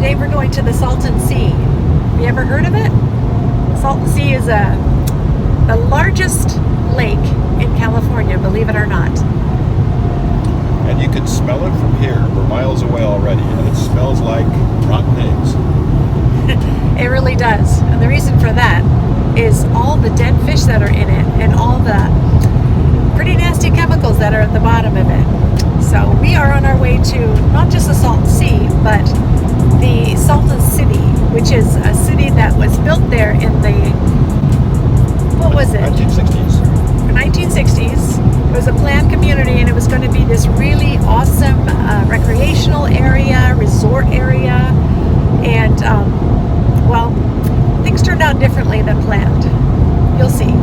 Today we're going to the Salton Sea. Have you ever heard of it? Salton Sea is the largest lake in California, believe it or not. And you can smell it from here. We're miles away already, and it smells like rotten eggs. It really does. And the reason for that is all the dead fish that are in it and all the pretty nasty chemicals that are at the bottom of it. So we are on our way to not just the Salton Sea, but the Salton City, which is a city that was built there in the, what was it? 1960s. 1960s. It was a planned community, and it was going to be this really awesome recreational area, resort area, and well, things turned out differently than planned. You'll see.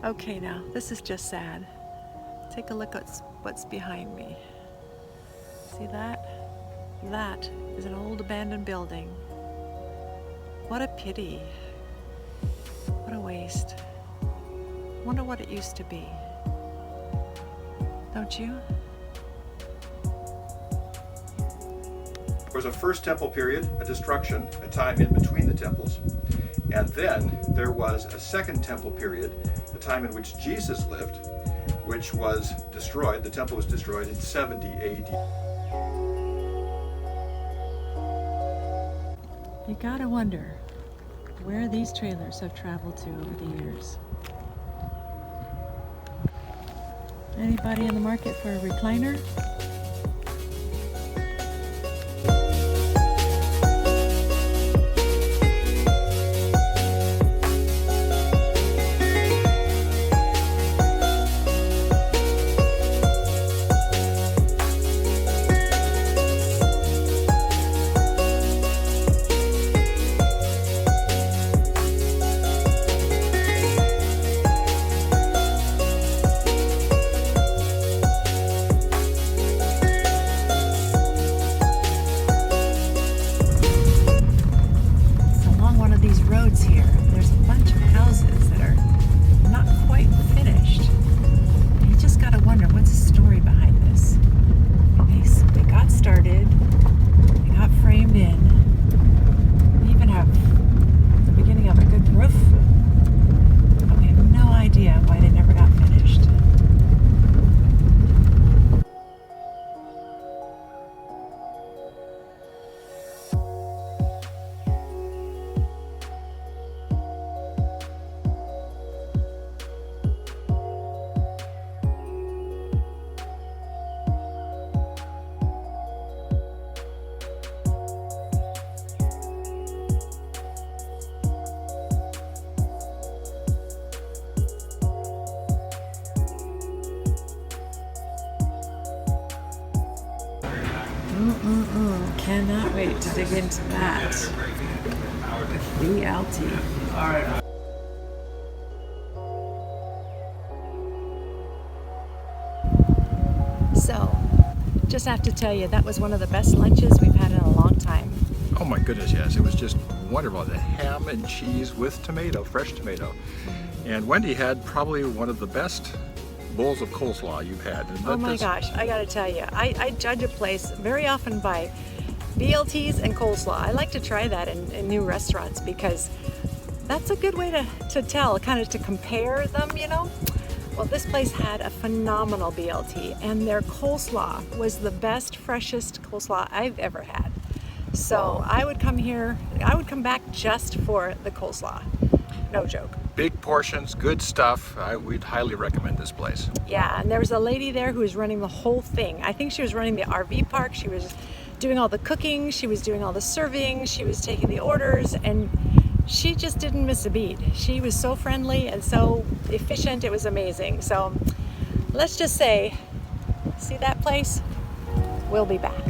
Okay, now this is just sad. Take a look at what's behind me. See that? That is an old abandoned building. What a pity. What a waste. Wonder what it used to be. Don't you? There was a first temple period, a destruction, a time in between the temples. And then there was a second temple period, the time in which Jesus lived, which was destroyed. The temple was destroyed in 70 AD. You gotta wonder where these trailers have traveled to over the years. Anybody in the market for a recliner? Here, there's a bunch of houses that are not quite finished. You just gotta wonder what's the story behind this. They got started, they got framed in, they even have the beginning of a good roof, but we have no idea why they never got finished. Cannot wait to dig into that with BLT. So, just have to tell you, that was one of the best lunches we've had in a long time. Oh my goodness, yes. It was just wonderful. The ham and cheese with tomato, fresh tomato. And Wendy had probably one of the best bowls of coleslaw you've had. Oh my gosh, I gotta tell you, I judge a place very often by BLTs and coleslaw. I like to try that in new restaurants because that's a good way to tell, kind of to compare them, you know? Well, this place had a phenomenal BLT, and their coleslaw was the best, freshest coleslaw I've ever had. So I would come here, I would come back just for the coleslaw. No joke. Big portions, good stuff. We'd highly recommend this place. Yeah, and there was a lady there who was running the whole thing. I think she was running the RV park. She was doing all the cooking, she was doing all the serving, she was taking the orders, and she just didn't miss a beat. She was so friendly and so efficient, it was amazing. So let's just say, see that place? We'll be back.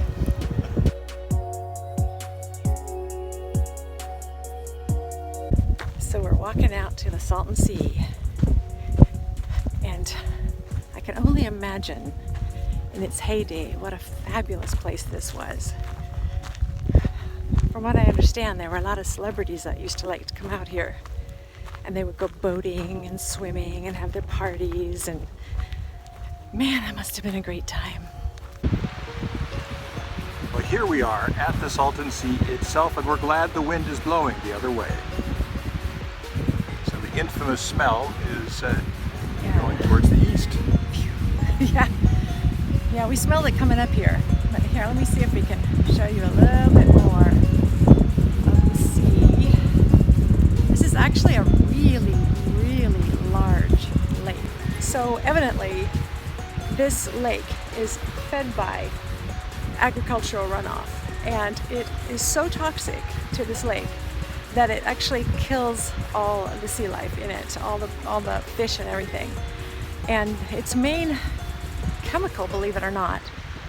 So we're walking out to the Salton Sea, and I can only imagine in its heyday what a fabulous place this was. From what I understand, there were a lot of celebrities that used to like to come out here, and they would go boating and swimming and have their parties, and man, that must have been a great time. Well, here we are at the Salton Sea itself, and we're glad the wind is blowing the other way. So the infamous smell is going towards the east. Yeah, we smelled it coming up here. But here, let me see if we can show you a little bit more of the sea. This is actually a really, really large lake. So evidently, this lake is fed by agricultural runoff, and it is so toxic to this lake that it actually kills all of the sea life in it, all the fish and everything. And its main chemical, believe it or not,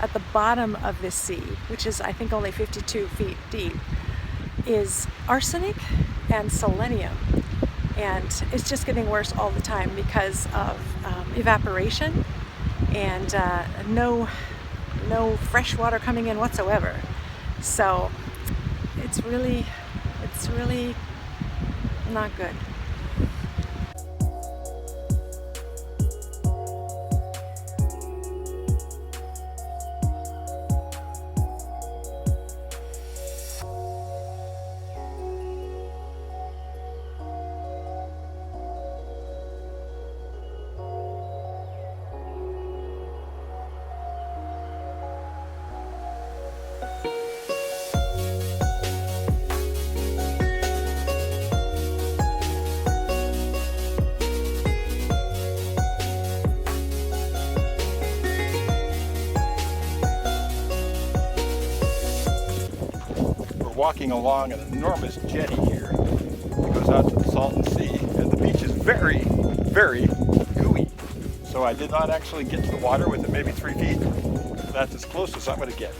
at the bottom of this sea, which is I think only 52 feet deep, is arsenic and selenium. And it's just getting worse all the time because of evaporation and no fresh water coming in whatsoever. So it's really not good. Walking along an enormous jetty here that goes out to the Salton Sea, and the beach is very, very gooey. So I did not actually get to the water with it, maybe 3 feet. That's as close as I'm going to get.